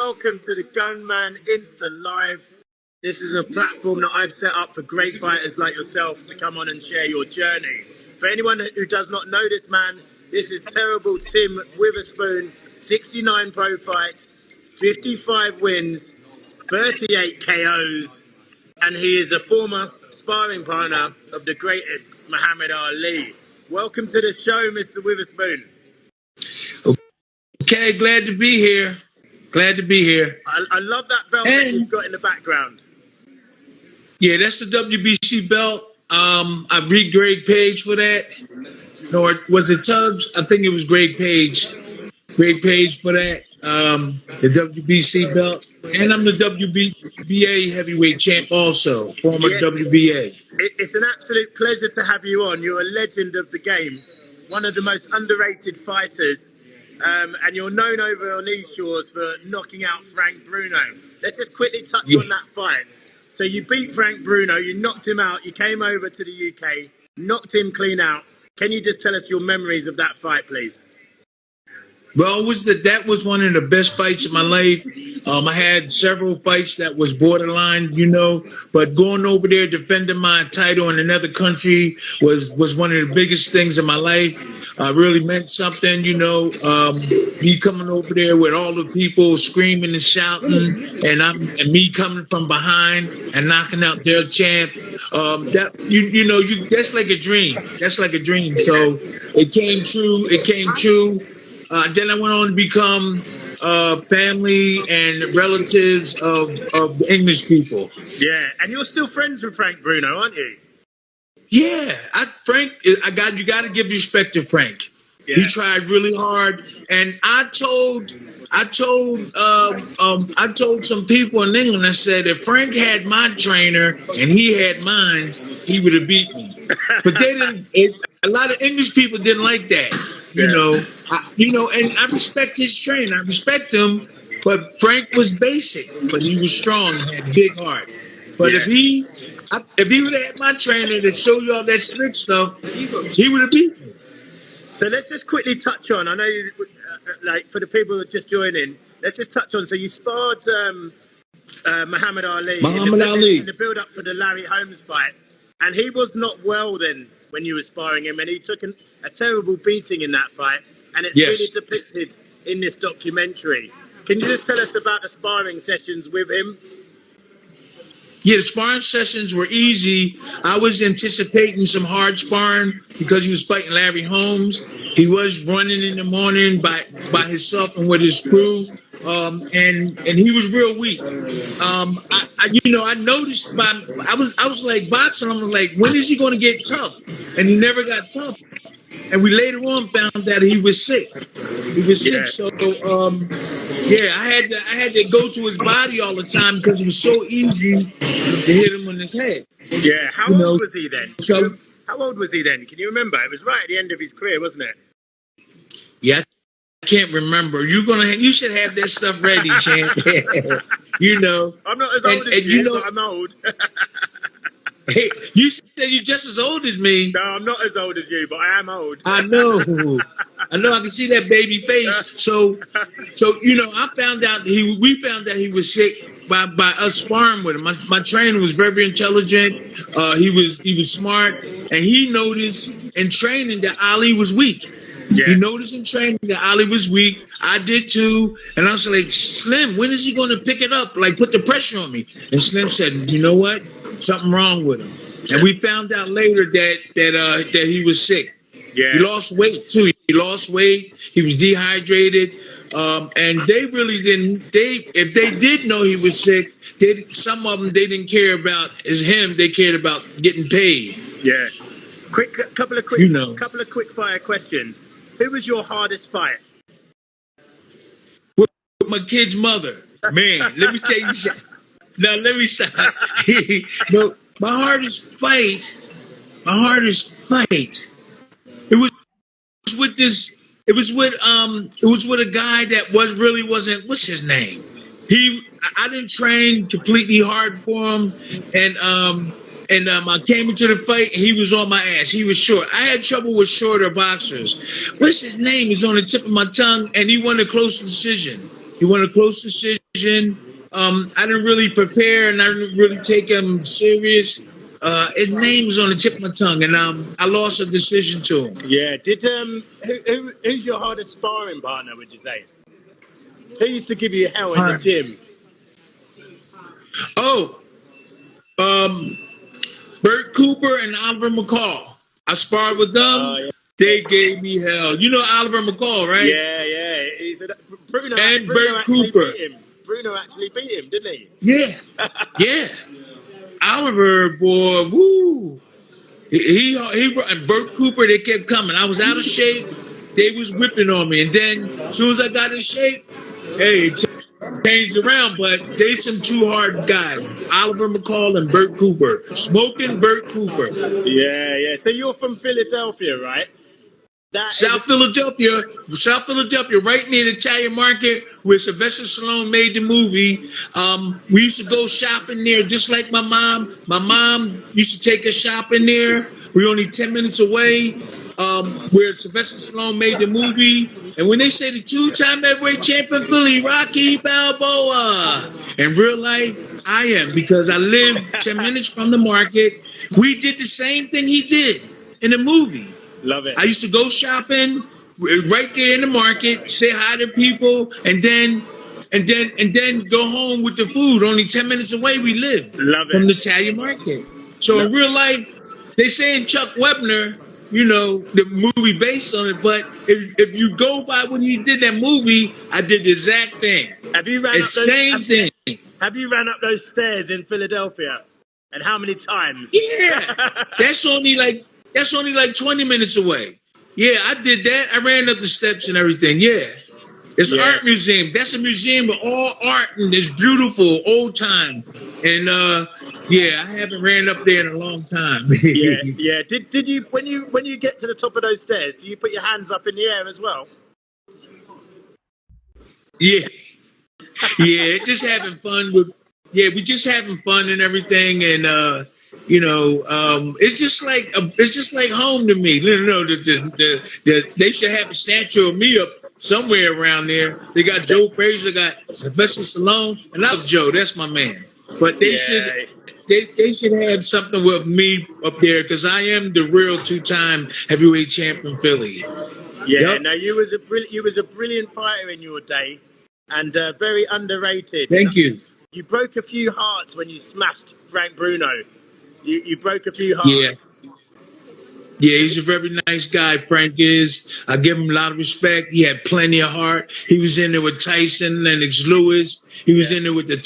welcome to the Gunman Insta Live. This is a platform that I've set up for great fighters like yourself to come on and share your journey. For anyone who does not know this man, this is Terrible Tim Witherspoon, 69 pro fights, 55 wins, 38 KOs, and he is the former sparring partner of the greatest Muhammad Ali. Welcome to the show, Mr. Witherspoon. Okay, glad to be here. Glad to be here. I love that belt that you've got in the background. Yeah, that's the WBC belt. I beat Greg Page for that. Or was it Tubbs? I think it was Greg Page. Greg Page for that. The WBC belt. And I'm the WBA heavyweight champ also, former WBA. It's an absolute pleasure to have you on. You're a legend of the game, one of the most underrated fighters. And you're known over on these shores for knocking out Frank Bruno. Let's just quickly touch on that fight. So you beat Frank Bruno, you knocked him out, you came over to the UK, knocked him clean out. Can you just tell us your memories of that fight, please? Well, that was one of the best fights of my life. I had several fights that was borderline, but going over there defending my title in another country was one of the biggest things in my life. Really meant something, me coming over there with all the people screaming and shouting, and me coming from behind and knocking out their champ. That's like a dream. That's like a dream. So it came true. It came true. Then I went on to become family and relatives of the English people. Yeah, and you're still friends with Frank Bruno, aren't you? Yeah, you got to give respect to Frank. Yeah. He tried really hard, and I told some people in England. I said if Frank had my trainer and he had mine, he would have beat me. But they didn't. A lot of English people didn't like that. And I respect his training. I respect him, but Frank was basic, but he was strong and had a big heart. But if he would have had my trainer to show you all that slick stuff, he would have beat me. So let's just quickly touch on. I know you, for the people who are just joining, let's just touch on. So you sparred Muhammad Ali in the build-up for the Larry Holmes fight, and he was not well then when you were sparring him, and he took a terrible beating in that fight, and it's really depicted in this documentary. Can you just tell us about the sparring sessions with him? Yeah, the sparring sessions were easy. I was anticipating some hard sparring because he was fighting Larry Holmes. He was running in the morning by himself and with his crew, and he was real weak. I noticed I was like boxing. I was like, when is he going to get tough? And he never got tough. And we later on found that he was sick. He was sick, so I had to go to his body all the time because it was so easy to hit him on his head. Yeah, how old was he then? How old was he then? Can you remember? It was right at the end of his career, wasn't it? Yeah, I can't remember. You should have that stuff ready, champ. I'm not as old as you, but I'm old. Hey, you said you're just as old as me. No, I'm not as old as you, but I am old. I know. I can see that baby face. So I found out we found that he was sick by us sparring with him. My trainer was very intelligent. He was smart, and he noticed in training that Ali was weak. Yeah. He noticed in training that Ali was weak. I did too. And I was like, Slim, when is he going to pick it up? Like, put the pressure on me. And Slim said, you know what? Something wrong with him. And we found out later that he was sick. Yeah. He lost weight too. He lost weight. He was dehydrated. And they really didn't. If they did know he was sick, some of them they didn't care about him. They cared about getting paid. Yeah. Couple of quick fire questions. Who was your hardest fight? With my kid's mother. Man, let me tell you something. Now let me stop. No, my hardest fight. It was with a guy that wasn't. What's his name? I didn't train completely hard for him, and I came into the fight and he was on my ass. He was short. I had trouble with shorter boxers. What's his name? Is on the tip of my tongue, and he won a close decision. I didn't really prepare and I didn't really take him serious. His name was on the tip of my tongue, and I lost a decision to him. Yeah. Did who's your hardest sparring partner? Would you say? Who used to give you hell in the All right. gym? Oh, um, Bert Cooper and Oliver McCall. I sparred with them. Yeah. They gave me hell. You know Oliver McCall, right? Yeah, yeah. He said And Bruno Bert actually Cooper. beat him. Bruno actually beat him, didn't he? Yeah, yeah. Oliver, boy, woo. He and Bert Cooper, they kept coming. I was out of shape. They was whipping on me. And then as soon as I got in shape, hey, it changed around, but they some two hard guys. Oliver McCall and Bert Cooper. Smoking Bert Cooper. Yeah, yeah. So you're from Philadelphia, right? That is. South Philadelphia, right near the Italian market where Sylvester Stallone made the movie. We used to go shopping there just like my mom. My mom used to take us shopping there. We're only 10 minutes away where Sylvester Stallone made the movie. And when they say the two-time heavyweight champion Philly, Rocky Balboa, in real life, I am because I live 10 minutes from the market. We did the same thing he did in the movie. Love it. I used to go shopping right there in the market, say hi to people, and then go home with the food. Only 10 minutes away we lived Love from it. the Italian market. So in real life, they saying Chuck Webner, you know, the movie based on it, but if you go by what he did in that movie, I did the exact thing. Have you ran It's same thing. Have you ran up those stairs in Philadelphia? And how many times? Yeah. That's only like 20 minutes away. Yeah, I did that. I ran up the steps and everything. Yeah. It's an art museum. That's a museum with all art and it's beautiful, old time. And yeah, I haven't ran up there in a long time. Yeah, yeah. Did you when you get to the top of those stairs, do you put your hands up in the air as well? Yeah. Yeah, just having fun with we just having fun and everything and you know, it's just like home to me. You know, they should have a statue of me up somewhere around there. They got Joe Frazier, they got Sylvester Stallone, and I love Joe. That's my man. But they should have something with me up there because I am the real two-time heavyweight champion Philly. Yeah, Yep. no, you was a brilliant fighter in your day, and very underrated. Thank you. You broke a few hearts when you smashed Frank Bruno. You broke a few Yeah. hearts. Yeah, he's a very nice guy, Frank is. I give him a lot of respect. He had plenty of heart. He was in there with Tyson, Lennox Lewis. He was in there with the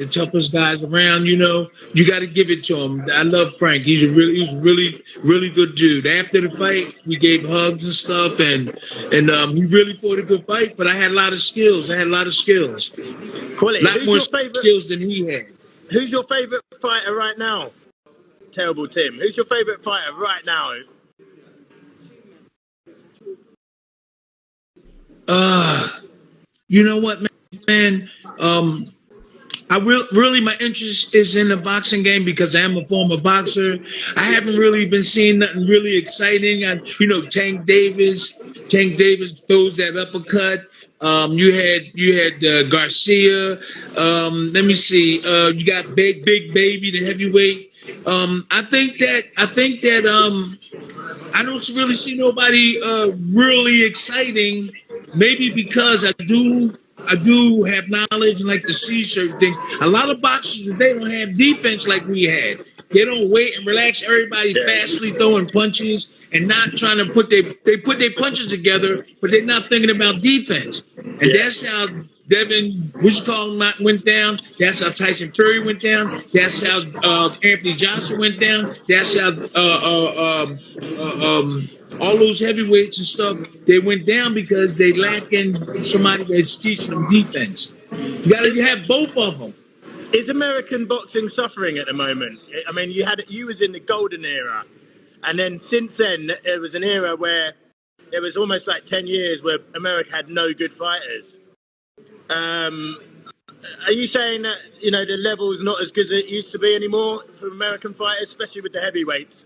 toughest guys around, you know. You got to give it to him. I love Frank. He's a really good dude. After the fight, we gave hugs and stuff, and he really fought a good fight, but I had a lot of skills. Quality. A lot more skills than he had. Who's your favorite fighter right now? Terrible Tim. Who's your favorite fighter right now? You know what, man? Really my interest is in the boxing game because I am a former boxer. I haven't really been seeing nothing really exciting. Tank Davis throws that uppercut. You had Garcia. Let me see. You got Big Baby, the heavyweight. I think that I don't really see nobody really exciting. Maybe because I do have knowledge and like to see certain things. A lot of boxers they don't have defense like we had. They don't wait and relax. Everybody fastly throwing punches and not trying to put their punches together, but they're not thinking about defense. And that's how Devin went down. That's how Tyson Fury went down. That's how Anthony Johnson went down. That's how all those heavyweights and stuff, they went down because they lacking somebody that's teaching them defense. You got to have both of them. Is American boxing suffering at the moment? I mean, you was in the golden era, and then since then it was an era where it was almost like 10 years where America had no good fighters. Are you saying that the level is not as good as it used to be anymore for American fighters, especially with the heavyweights?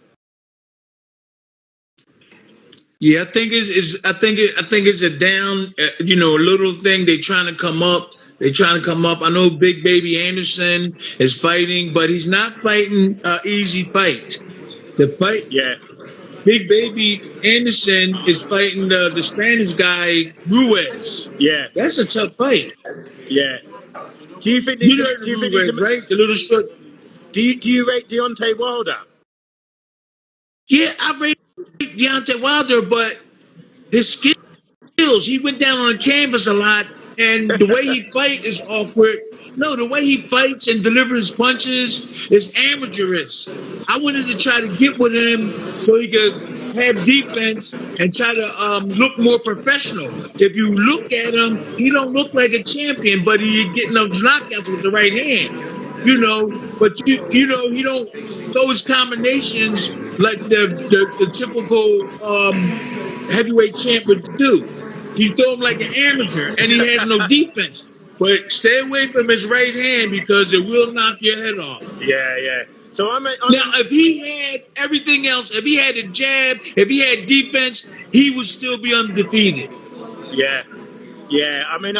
Yeah, I think it's a down, a little thing. They trying to come up. They're trying to come up. I know Big Baby Anderson is fighting, but he's not fighting an easy fight. The fight, Yeah, Big Baby Anderson is fighting the Spanish guy Ruiz. yeah, That's a tough fight. yeah. Do you think he You can? heard Do of you think he Ruiz, can? right? The little short. Do you rate Deontay Wilder? Yeah, I rate Deontay Wilder, but his skills. He went down on the canvas a lot, and the way he fight is awkward. No, the way he fights and delivers punches is amateurish. I wanted to try to get with him so he could have defense and try to look more professional. If you look at him, he don't look like a champion, but he getting those knockouts with the right hand. But you know he don't throw his combinations like the typical heavyweight champ would do. He's throwing like an amateur, and he has no defense. But stay away from his right hand because it will knock your head off. Yeah, yeah. So I'm Now, if he had everything else, if he had a jab, if he had defense, he would still be undefeated. yeah, yeah. I mean,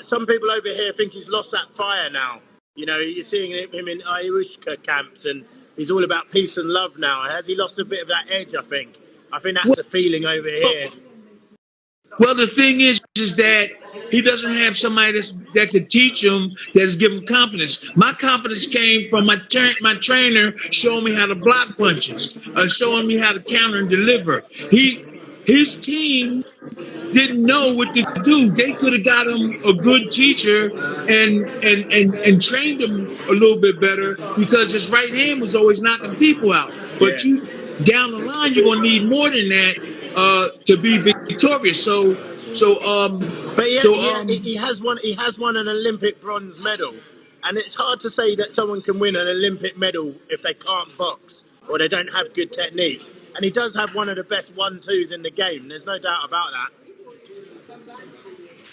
some people over here think he's lost that fire now. You know, you're seeing him in Ayahuasca camps, and he's all about peace and love now. Has he lost a bit of that edge? I think that's Well, the feeling over here. well, the thing is that he doesn't have somebody that could teach him, that's give him confidence. My confidence came from my trainer showing me how to block punches, showing me how to counter and deliver. His team didn't know what to do. They could have got him a good teacher and trained him a little bit better because his right hand was always knocking people out. But Yeah. down the line, you're gonna need more than that to be victorious. But he So has won. He has won an Olympic bronze medal, and it's hard to say that someone can win an Olympic medal if they can't box or they don't have good technique. And he does have one of the best 1-2s in the game. There's no doubt about that.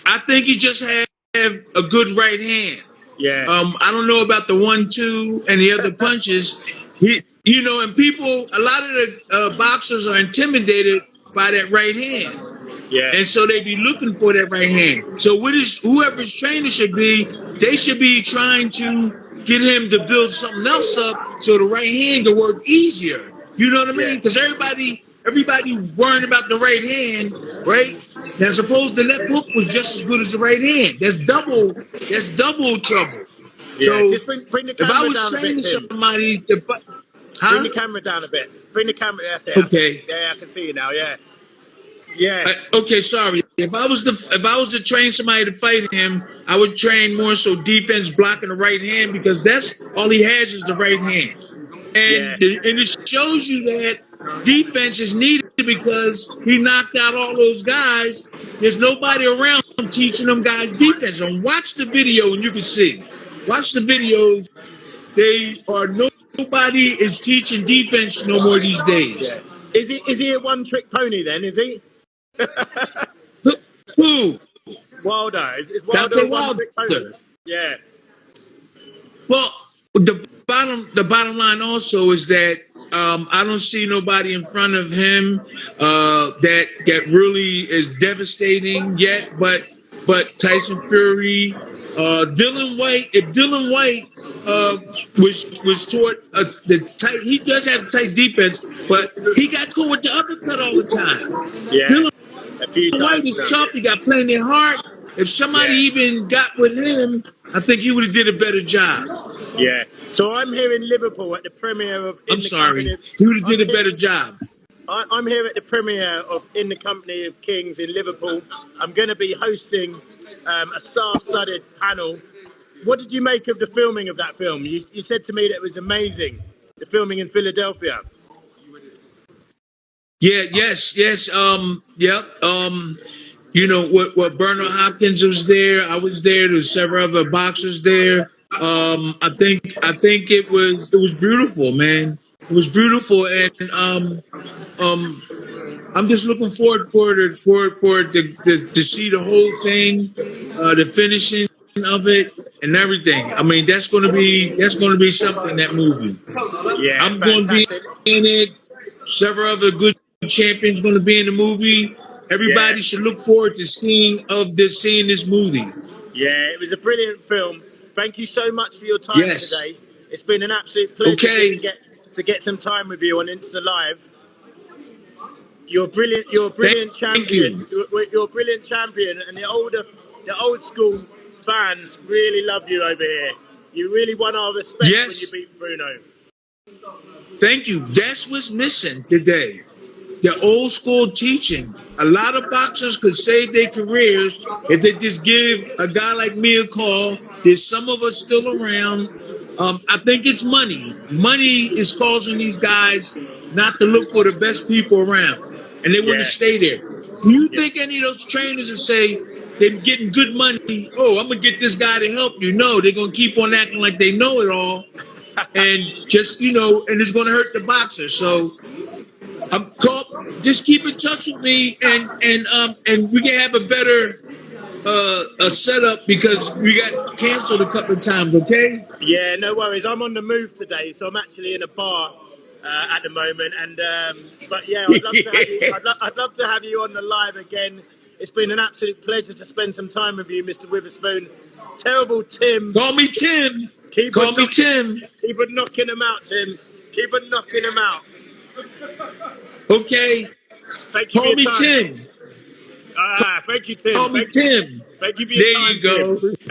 I think he just have a good right hand. Yeah. I don't know about the 1-2 and the other punches. And people, a lot of the boxers are intimidated by that right hand. Yeah. And so they be looking for that right hand. So whoever's trainer should be, they should be trying to get him to build something else up so the right hand can work easier. You know what I mean? Because everybody worrying about the right hand, right? Now, suppose the left hook was just as good as the right hand. That's double trouble. Yeah. So Just bring the if I camera was down a training bit, Tim. somebody Bring the camera down a bit. Bring the camera. That's it. Okay. Yeah, I can see you now. Yeah. Yeah. Okay, sorry. If I was to train somebody to fight him, I would train more so defense, blocking the right hand, because that's all he has is the right hand. And it shows you that defense is needed because he knocked out all those guys. There's nobody around teaching them guys defense. And watch the video and you can see. Watch the videos. Nobody is teaching defense no more these days. Yeah. Is he a one-trick pony then? Is he? Who? Wilder. Is Wilder a one-trick pony? Yeah. Well, the bottom line also is that I don't see nobody in front of him that really is devastating yet. But Tyson Fury, Dylan White. If Dylan White was toward the tight, he does have tight defense, but he got caught with the uppercut all the time. Yeah. Dylan A few times. White is tough. He got plenty of heart. If somebody even got with him, I think he would have did a better job. Yeah. So I'm here in Liverpool at the premiere of. He would have did a better job. I'm here at the premiere of In the Company of Kings in Liverpool. I'm going to be hosting a star-studded panel. What did you make of the filming of that film? You said to me that it was amazing, the filming in Philadelphia. Yep. What Bernard Hopkins was there. I was there. There's several other boxers there. I think it was beautiful, man. It was beautiful, and I'm just looking forward to see the whole thing, the finishing of it, and everything. I mean, that's gonna be something, that movie. Yeah, I'm going to be in it. Several other good champions going to be in the movie. Everybody should look forward to seeing this movie. Yeah, it was a brilliant film. Thank you so much for your time Yes. today. It's been an absolute pleasure Okay. to get some time with you on Insta Live. You're brilliant. You're a Thank, brilliant thank champion. you. You're a brilliant champion, and the old school fans really love you over here. You really won our respect when you Yes. beat Bruno. Thank you. That's what's missing today. The old school teaching. A lot of boxers could save their careers if they just give a guy like me a call. There's some of us still around. I think it's money. Money is causing these guys not to look for the best people around, and they want to Yeah, stay there. Do you yeah. think any of those trainers will say they're getting good money? Oh, I'm gonna get this guy to help you. No, they're gonna keep on acting like they know it all, and just and it's gonna hurt the boxer. So just keep in touch with me, and we can have a better a setup because we got canceled a couple of times. Okay. Yeah, no worries. I'm on the move today, so I'm actually in a bar at the moment. And but yeah, I'd love to have you. I'd love to have you on the live again. It's been an absolute pleasure to spend some time with you, Mr. Witherspoon. Terrible Tim. Call me Tim. Keep Call on me knocking. Tim. Keep on knocking them out, Tim. Keep on knocking them out. Okay. Thank you for Call your me time. Tim. Thank you, Tim. Call me Tim. Thank you for your There time, you Tim.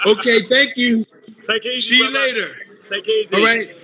go. Okay. Thank you. Take it easy, See you brother. later. Take it All easy. right.